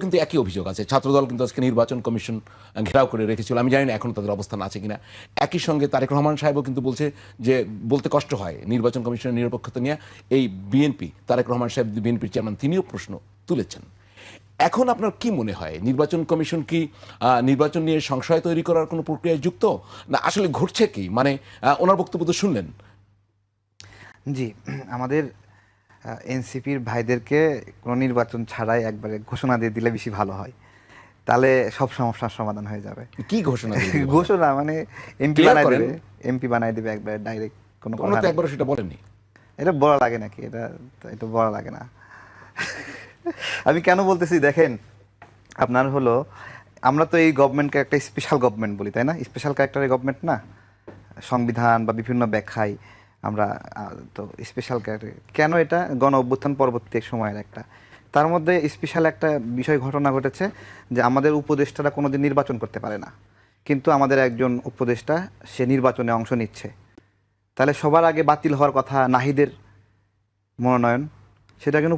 কিন্তু একই অভিযোগ আছে। ছাত্রদল কিন্তু আজকে নির্বাচন কমিশন ঘেরাও করে রেখেছিল, আমি জানি না এখন তাদের অবস্থান আছে কিনা। একই সঙ্গে তারেক রহমান সাহেবও কিন্তু বলছে যে বলতে কষ্ট হয় নির্বাচন কমিশনের নিরপেক্ষতা নিয়ে এই বিএনপি, তারেক রহমান সাহেব বিএনপির চেয়ারম্যান, তিনিও প্রশ্ন তুলেছেন। এখন আপনার কি মনে হয় নির্বাচন কমিশন কি নির্বাচন নিয়ে সংশয় তৈরি করার কোনো প্রক্রিয়ায় যুক্ত, না আসলে ঘটছে কি? মানে ওনার বক্তব্য তো শুনলেন। জি, আমাদের এনসিপির ভাইদেরকে কোনো নির্বাচন ছাড়াই একবারে ঘোষণা দিয়ে দিলে বেশি ভালো হয়, তাহলে সব সমস্যার সমাধান হয়ে যাবে। কি ঘোষণা? ঘোষণা মানে এমপি বানাই দেবে একবারে ডাইরেক্ট। কোনো কথা তো একবার সেটা বলেননি। এটা বলা লাগে নাকি? এটা বলা লাগে না। আমি কেন বলতেছি দেখেন, আপনার হলো আমরা তো এই গভর্নমেন্টকে একটা স্পেশাল গভর্নমেন্ট বলি, তাই না? স্পেশাল ক্যারেক্টারের গভর্নমেন্ট না, সংবিধান বা বিভিন্ন ব্যাখ্যায় আমরা তো স্পেশাল ক্যারেক্টার কেন? এটা গণ অভ্যুত্থান পরবর্তী সময়ের একটা, তার মধ্যে স্পেশাল একটা বিষয় ঘটনা ঘটেছে যে আমাদের উপদেষ্টারা কোনোদিন নির্বাচন করতে পারে না, কিন্তু আমাদের একজন উপদেষ্টা সে নির্বাচনে অংশ নিচ্ছে। তাহলে সবার আগে বাতিল হওয়ার কথা নাহিদের মনোনয়ন, সেটা কেন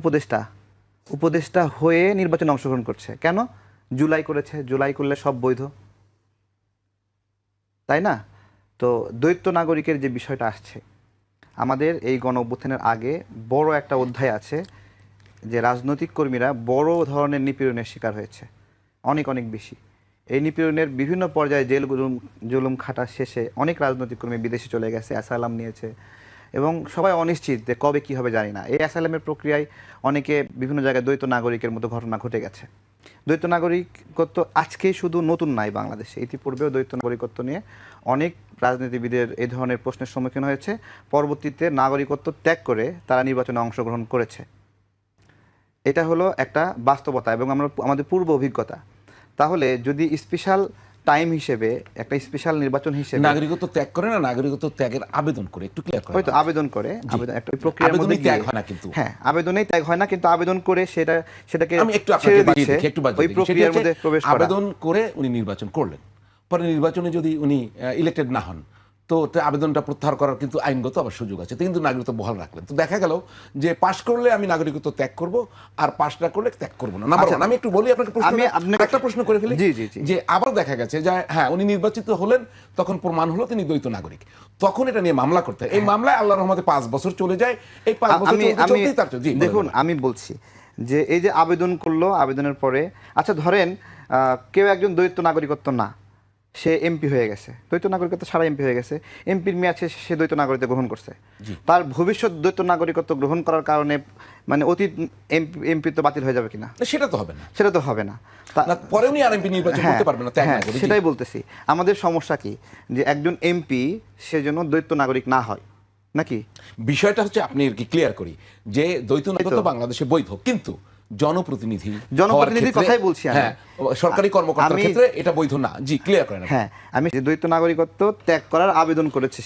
উপদেষ্টা হয়ে নির্বাচনে অংশগ্রহণ করছে কেন? জুলাই করেছে, জুলাই করলে সব বৈধ, তাই না? তো দ্বৈত নাগরিকের যে বিষয়টা আসছে, আমাদের এই গণ অভ্যুত্থানের আগে বড় একটা অধ্যায় আছে যে রাজনৈতিক কর্মীরা বড় ধরনের নিপীড়নের শিকার হয়েছে, অনেক অনেক বেশি। এই নিপীড়নের বিভিন্ন পর্যায়ে জেল জুলুম খাটা শেষে অনেক রাজনৈতিক কর্মী বিদেশে চলে গেছে, অ্যাসাইলাম নিয়েছে, এবং সবাই অনিশ্চিত যে কবে কী হবে জানি না। এই অ্যাসাইলামের প্রক্রিয়ায় অনেকে বিভিন্ন জায়গায় দ্বৈত নাগরিকের মতো ঘটনা ঘটে গেছে। দ্বৈত নাগরিকত্ব আজকে শুধু নতুন নাই, বাংলাদেশে ইতিপূর্বেও দ্বৈত নাগরিকত্ব নিয়ে অনেক রাজনীতিবিদের এই ধরনের প্রশ্নের সম্মুখীন হয়েছে, পরবর্তীতে নাগরিকত্ব ত্যাগ করে তারা নির্বাচনে অংশগ্রহণ করেছে। এটা হলো একটা বাস্তবতা এবং আমাদের পূর্ব অভিজ্ঞতা। তাহলে যদি স্পেশাল টাইম হিসেবে একটা স্পেশাল নির্বাচন হিসেবে নাগরিকত্ব ত্যাগ করে না, নাগরিকত্ব ত্যাগের আবেদন করে, একটু ক্লিয়ার করে। হয়তো আবেদন করে, একটা প্রক্রিয়ার মধ্যে ত্যাগ হয় না, কিন্তু হ্যাঁ, আবেদনেই ত্যাগ হয় না, কিন্তু আবেদন করে সেটাকে আমি একটু ছেড়ে আপনাকে দিচ্ছে, একটু ওই প্রক্রিয়ার মধ্যে প্রবেশ করা। আবেদন করে উনি নির্বাচন করলেন, পরে নির্বাচনে যদি উনি ইলেক্টেড না হন, তো আবেদনটা প্রত্যাহার করার কিন্তু আইনগত আবার সুযোগ আছে, কিন্তু নাগরিকত্ব বহাল রাখলেন। তো দেখা গেল যে পাশ করলে আমি নাগরিকত্ব ত্যাগ করব, আর পাশ না করলে ত্যাগ করবো না। আমি একটু বলি আপনাকে, একটা প্রশ্ন করে ফেলি, যে আবার দেখা গেছে যে হ্যাঁ উনি নির্বাচিত হলেন, তখন প্রমাণ হলো তিনি দ্বৈত নাগরিক, তখন এটা নিয়ে মামলা করতে হয়। এই মামলায় আল্লাহর রহমতে 5 বছর চলে যায়। এই 5 বছর দেখুন, আমি বলছি যে এই যে আবেদন করলো, আবেদনের পরে আচ্ছা ধরেন কেউ একজন দ্বৈত নাগরিকত্ব না, সে এমপি হয়ে গেছে, দ্বৈত নাগরিকত্ব ছাড়া এমপি হয়ে গেছে, এমপির মেয়াদ শেষে সে দ্বৈত নাগরিকত্ব গ্রহণ করছে, তার ভবিষ্যৎ দ্বৈত নাগরিকত্ব গ্রহণ করার কারণে মানে অতীত এমপি তো বাতিল হয়ে যাবে কিনা? সেটা তো হবে না, সেটা তো হবে না। পরে উনি আর এমপি নির্বাচন করতে পারবেন না। হ্যাঁ, সেটাই বলতেছি, আমাদের সমস্যা কি যে একজন এমপি সেজন্য দ্বৈত নাগরিক না হয় নাকি? বিষয়টা হচ্ছে, আপনি আর কি ক্লিয়ার করি যে দ্বৈত নাগরিকত্ব বাংলাদেশে বৈধ, কিন্তু জনপ্রতিনিধির কথাই বলছি, হ্যাঁ, সরকারি কর্মকর্তার ক্ষেত্রে এটা বৈধ না। জি, ক্লিয়ার করেন। হ্যাঁ, আমি যে দ্বৈত নাগরিকত্ব ত্যাগ করার আবেদন করেছে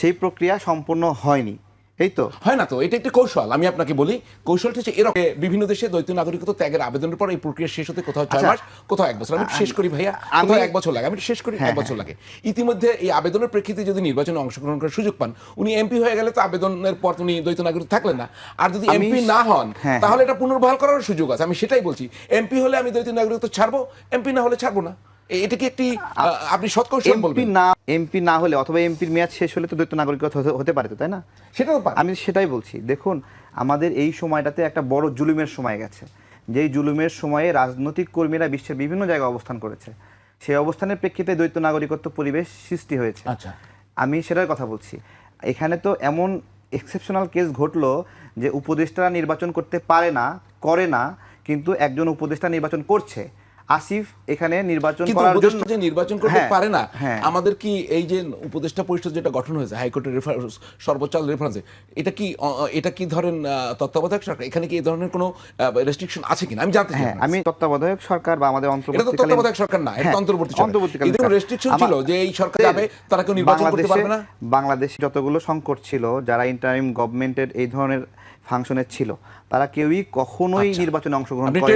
সেই প্রক্রিয়া সম্পূর্ণ হয়নি, এই তো হয় না। তো এটা একটি কৌশল, আমি আপনাকে বলি, কৌশলটা হচ্ছে এরকম, বিভিন্ন দেশে দ্বৈত নাগরিকত্ব ত্যাগের আবেদনের পর এই প্রক্রিয়া শেষ হতে কোথাও 6 মাস, কোথাও 1 বছর। আমি শেষ করি ভাইয়া, কোথাও 1 বছর লাগে, আমি শেষ করি 1 বছর লাগে। ইতিমধ্যে এই আবেদনের প্রেক্ষিতে যদি নির্বাচনে অংশগ্রহণ করার সুযোগ পান, উনি এমপি হয়ে গেলে তো আবেদনের পর উনি দ্বৈত নাগরিক থাকলেন না। আর যদি এমপি না হন, তাহলে এটা পুনর্বহাল করার সুযোগ আছে। আমি সেটাই বলছি, এমপি হলে আমি দ্বৈত নাগরিকত্ব ছাড়বো, এমপি না হলে ছাড়বো না। এটা কি একটি আপনি সৎকৌশল বলবেন? এমপি না হলে অথবা এমপির মেয়াদ শেষ হলে তো দ্বৈত নাগরিকত্ব হতে পারে, তাই না? সেটাও আমি সেটাই বলছি। দেখুন, আমাদের এই সময়টাতে একটা বড় জুলুমের সময় গেছে, যেই জুলুমের সময়ে রাজনৈতিক কর্মীরা বিশ্বের বিভিন্ন জায়গায় অবস্থান করেছে, সেই অবস্থানের প্রেক্ষিতে দ্বৈত নাগরিকত্ব পরিবেশ সৃষ্টি হয়েছে। আচ্ছা, আমি সেটার কথা বলছি। এখানে তো এমন এক্সেপশনাল কেস ঘটলো যে উপদেষ্টারা নির্বাচন করতে পারে না, করে না, কিন্তু একজন উপদেষ্টা নির্বাচন করছে। আসিফ এখানে নির্বাচন করার জন্য যে নির্বাচন করতে পারে না, আমাদের কি এই যে উপদেষ্টা পরিষদ যেটা গঠন হয়েছে হাইকোর্টের সর্বোচ্চ রেফারেন্সে, এটা কি ধরেন তত্ত্বাবধায়ক সরকার, এখানে কি এই ধরনের কোনো রেস্ট্রিকশন আছে কিনা আমি জানতে চাই। আমি তত্ত্বাবধায়ক সরকার বা আমাদের তত্ত্বাবধায়ক সরকার না, এটা অন্তর্বর্তীকালীন রেস্ট্রিকশন ছিল যে এই সরকার যাবে, তারা কেউ নির্বাচন করতে পারবে না। বাংলাদেশে যতগুলো সংকট ছিল, যারা ইন্টারিম গভর্নমেন্টের এই ধরনের ফাংশনে ছিল, তারা কেউই কখনোই নির্বাচনে অংশগ্রহণ করেনি।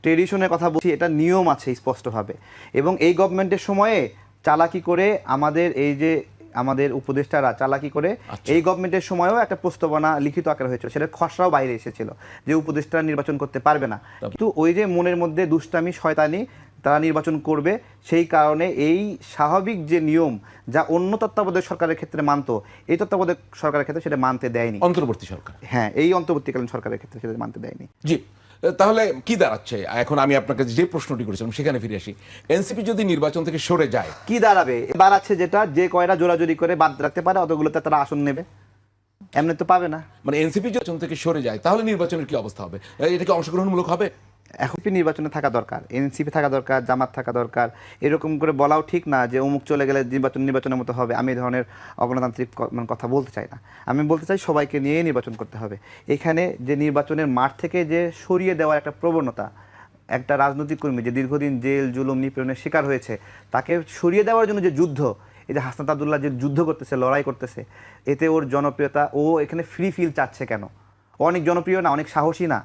ট্রেডিশনের কথা বলছি, এটা নিয়ম আছে স্পষ্টভাবে। এবং এই গভর্নমেন্টের সময়ে চালাকি করে আমাদের এই যে আমাদের উপদেষ্টারা চালাকি করে এই গভর্নমেন্টের সময়ও একটা প্রস্তাবনা লিখিত আকারে হয়েছিল, সেটা খসড়াও বাইরে এসেছিল যে উপদেষ্টারা নির্বাচন করতে পারবে না, কিন্তু ওই যে মনের মধ্যে দুষ্টামি শয়তানি তারা নির্বাচন করবে, সেই কারণে এই স্বাভাবিক যে নিয়ম যা অন্য তত্ত্বাবধায়ক সরকারের ক্ষেত্রে মানতো, এই তত্ত্বাবধায়ক সরকারের ক্ষেত্রে সেটা মানতে দেয়নি, অন্তর্বর্তী সরকার। হ্যাঁ, এই অন্তর্বর্তীকালীন সরকারের ক্ষেত্রে সেটা মানতে দেয়নি। জি, তাহলে কি দাঁড়াচ্ছে এখন? আমি আপনাকে যে প্রশ্নটি করেছিলাম সেখানে ফিরে আসি। এনসিপি যদি নির্বাচন থেকে সরে যায়, কি দাঁড়াবে? দাঁড়াচ্ছে যেটা, যে কয়রা জোরাজোরি করে বাদ রাখতে পারে অতগুলোতে তারা আসন নেবে, এমনি তো পাবে না। মানে এনসিপি নির্বাচন থেকে সরে যায় তাহলে নির্বাচনের কি অবস্থা হবে? এটা কি অংশগ্রহণমূলক হবে? এখন নির্বাচনে থাকা দরকার, এনসিপি থাকা দরকার, জামাত থাকা দরকার। এরকম করে বলাও ঠিক না যে অমুক চলে গেলে নির্বাচনের মতো হবে। আমি এই ধরনের অগণতান্ত্রিক কথা বলতে চাই না। আমি বলতে চাই সবাইকে নিয়ে নির্বাচন করতে হবে। এখানে যে নির্বাচনের মাঠ থেকে যে সরিয়ে দেওয়ার একটা প্রবণতা, একটা রাজনৈতিক কর্মী যে দীর্ঘদিন জেল জুলুম নিপীড়নের শিকার হয়েছে, তাকে সরিয়ে দেওয়ার জন্য যে যুদ্ধ, এই যে হাসনাত আব্দুল্লাহ যে যুদ্ধ করতেছে, লড়াই করতেছে, এতে ওর জনপ্রিয়তা, ও এখানে ফ্রি ফিল চাচ্ছে কেন? ও অনেক জনপ্রিয় না, অনেক সাহসী না,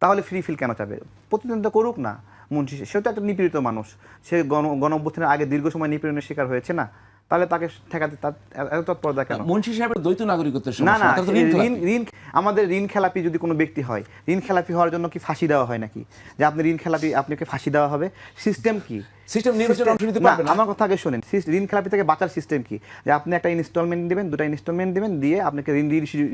তাহলে ফ্রি ফিল কেন চাবে? প্রতিদ্বন্দ্বিতা করুক না। মুন্সি সেও তো একটা নিপীড়িত মানুষ, সে গণ অভ্যুত্থানের আগে দীর্ঘ সময় নিপীড়নের শিকার হয়েছে না, তাহলে তাকে ঠেকাতে তার এত তৎপরতা কেন? মুন্সি সাহেবের দ্বৈত নাগরিকত্বের না না, সমস্যা, ঋণ আমাদের ঋণ খেলাপি যদি কোনো ব্যক্তি হয়, ঋণ খেলাপি হওয়ার জন্য কি ফাঁসি দেওয়া হয় নাকি? যে আপনি ঋণ খেলাপি, আপনাকে ফাঁসি দেওয়া হবে? সিস্টেম কি? সিস্টেম নির্বাচনে অংশ নিতে পারবে না। আমার কথা আগে শোনেন, ঋণ খেলাপি থেকে বাঁচার সিস্টেম কি? যে আপনি একটা ইনস্টলমেন্ট দিবেন, দুটো ইনস্টলমেন্ট দিবেন, দিয়ে আপনাকে ঋণ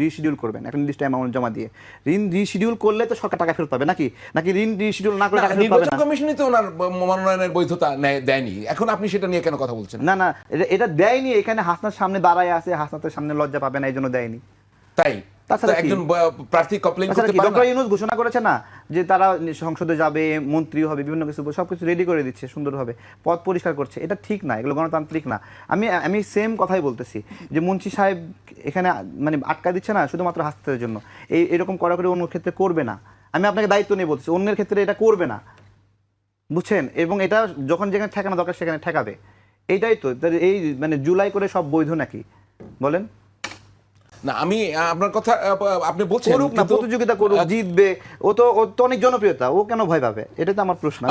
রিশিডিউল করবেন একটা নির্দিষ্ট অ্যামাউন্ট জমা দিয়ে। ঋণ রিশিডিউল করলে তো সরকার টাকা ফেরত পাবে নাকি? নাকি ঋণ রিশিডিউল না করে টাকা ফেরত পাবে না? নির্বাচন কমিশনই তো ওনার মনোনয়নের বৈধতা দেয়নি, এখন আপনি সেটা নিয়ে কেন কথা বলছেন? না না, এটা দেয়নি। এখানে হাসনার সামনে দাঁড়ায় আছে, হাসনাতের সামনে লজ্জা পাবে না, এই জন্য দেয়নি। তাই তাছাড়া একজন প্রার্থী কমপ্লেইন করতে পারে না? ডক্টর ইউনূস ঘোষণা করেছে না যে তারা সংসদে যাবে, মন্ত্রী হবে, বিভিন্ন কিছু সবকিছু রেডি করে দিচ্ছে সুন্দরভাবে, পথ পরিষ্কার করছে। এটা ঠিক না, এগুলো গণতান্ত্রিক না। আমি সেম কথাই বলতেছি যে মুন্সি সাহেব এখানে মানে আটকা দিচ্ছে না শুধুমাত্র হাসনাতের জন্য, এরকম করা করে অন্য ক্ষেত্রে করবে না। আমি আপনাকে দায়িত্ব নিয়ে বলতেছি, অন্যের ক্ষেত্রে এটা করবে না, বুঝছেন? এবং এটা যখন যেখানে ঠেকানো দরকার সেখানে ঠেকাবে। এইটাই তো এই মানে জুলাই করে সব বৈধ নাকি বলেন? না, আমি আপনার কথা আপনি বলছেন করুক না, প্রতিযোগিতা করুক, জিতবে। ও তো অনেক জনপ্রিয়তা, ও কেন ভয় পাবে? এটা তো আমার প্রশ্ন।